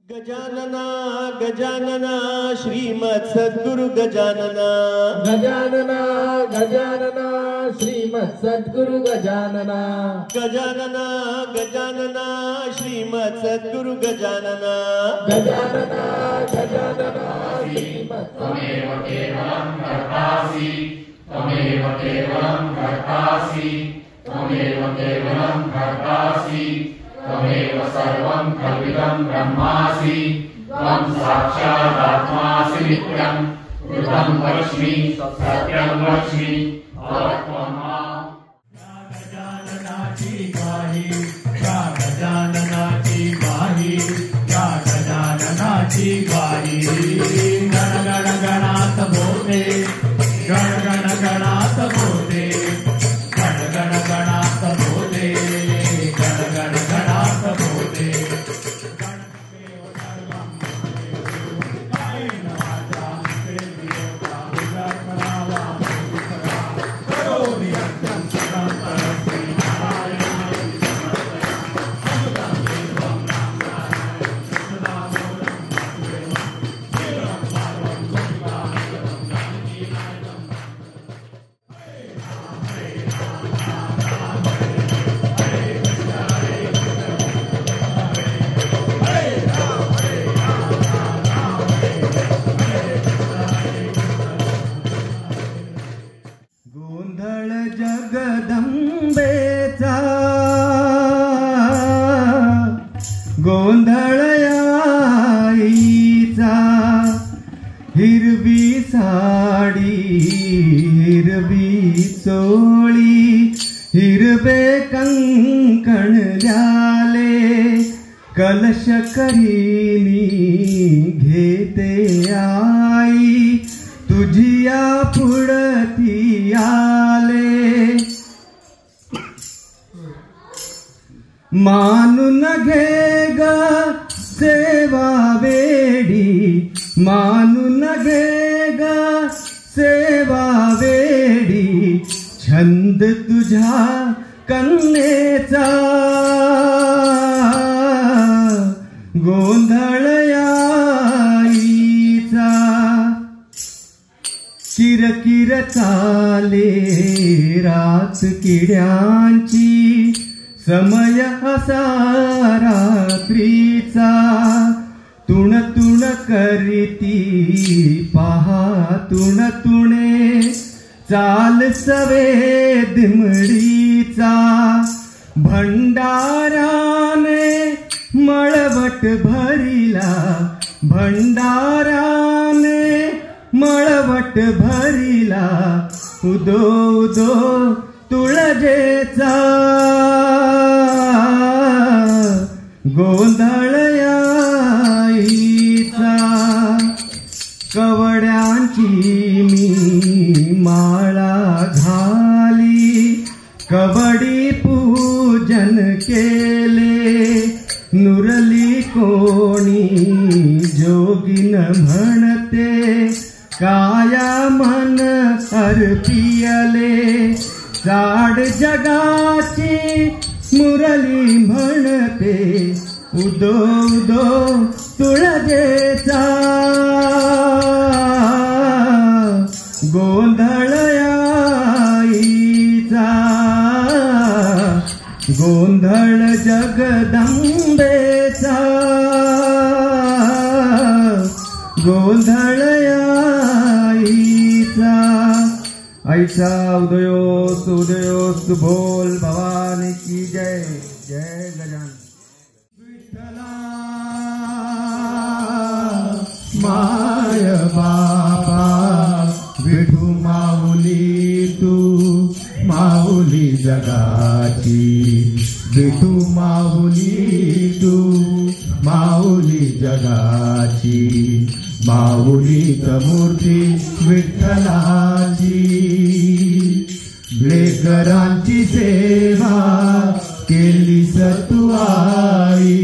गजानना गजानना श्रीमत् सद्गुरु गजानना गजानना गजानना श्रीमत् सद्गुरु गजानना गजानना गजानना श्रीमत् सद्गुरु गजानना गजानना गजानना श्रीमत् त्वमेव केवलं कर्तासि त्वमेव केवलं कर्तासि त्वमेव केवलं कर्तासि त्वमेव सर्वं कल्पितं ब्रह्मासि त्वं साक्षादात्मासि नित्यं कृतं वच्मि सत्यं वच्मि त्वं मां गजाननाची गाही या गजाननाची गाही या गजाननाची गाही गण गण गणात बोले गण गण गणात बोले गण गण गणात बोले गण गण गणात बोले गोंधळ जगदंबेचा गोंधळ आईचा हिरवी साडी हिरवी चोळी हिरवे कंकण ल्याले कलश करीनी घेते आई तुझिया पुढती आले मानून घे ग सेवा वेडी मानून घे ग सेवा वेडी छंद तुझ्या कन्येचा गोंधळ आईचा किरकिर चाले रात किड्यांची समय असा रात्रीचा तुण तुण करीती पहा तुण तुणे चाल सवे दिमडीचा भंडाराने मळवट भरिला भंडाराने मळवट भरिला उदो उदो तुळजेचा गोंधळ आईचा कवड्यांची मी माळा घाली कवडी पूजन केले नुरली कोणी जोगिन म्हणते काया मन अर्पियले साड जगाची मुरली म्हणते उदो उदो तुळजेचा गोंधळ आईचा गोंधळ जगदंबेचा गोंधळ आईचा ऐसा उदयोस्तु उदयोस्तु बोल भवानी की जय जय गजानन विठ्ठला माय बाबा विठू माऊली तू माऊली जगाची विठू माऊली तू माऊली जगाची माऊलीच मूर्ती विठ्ठलाची लेकरांची सेवा केली सतुआई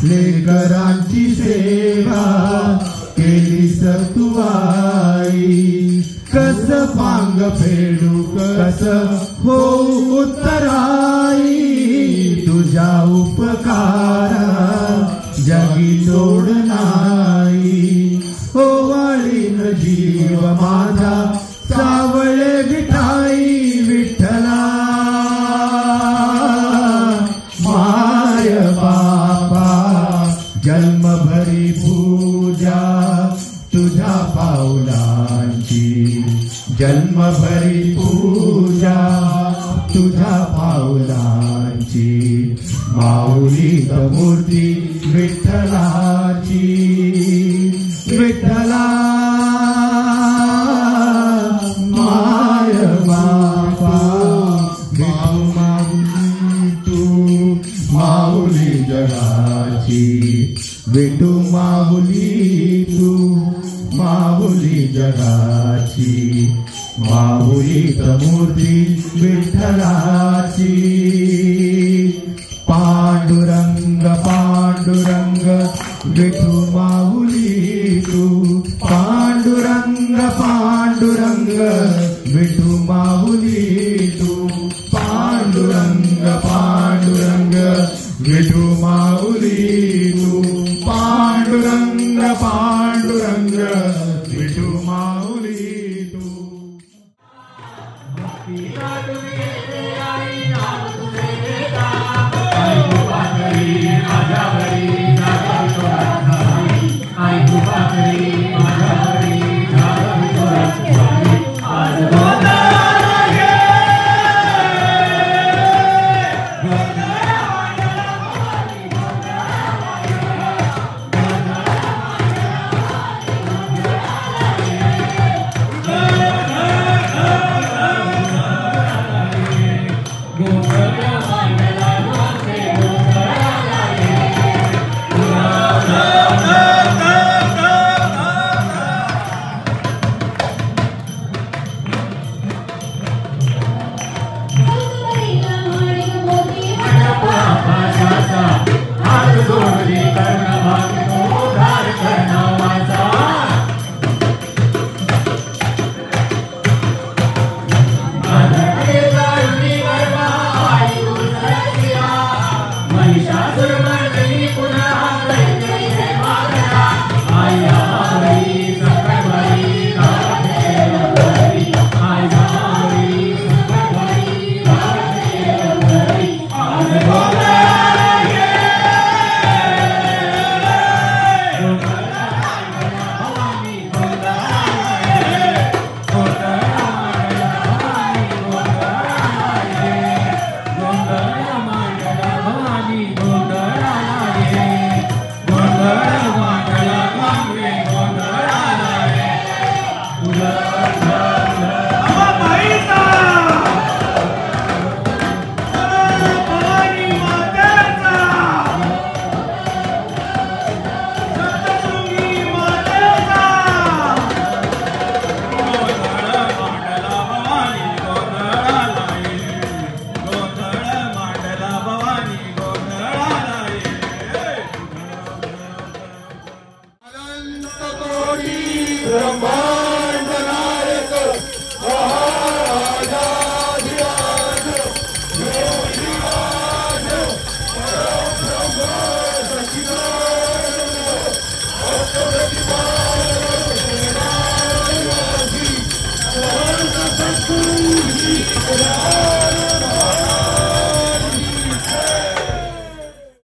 लेकरांची सेवा केली सतुआई कस पांग फेडू कस हो उत्तराई तुझा उपकार जगी तो तोड नाही. ओवाळीन जीव माझा सावळे विठाई विठ्ठला. माय बापा जन्मभरी पूजा तुझ्या पावलांची. जन्मभरी पूजा तुझ्या पावलांची. माऊली मूर्ती विठ्ठलाची. विठ्ठला माय बापा माऊली तू माऊली जगाची. विठू माऊली तू माऊली जगाची. माऊली मूर्ती विठ्ठलाची. पांडुरंग पांडुरंग विठू माऊली तू. पांडुरंग पांडुरंग विठू माऊली तू. पांडुरंग पांडुरंग विठू माऊली तू. पांडुरंग पांडुरंग विठू माऊली तू. Hallelujah.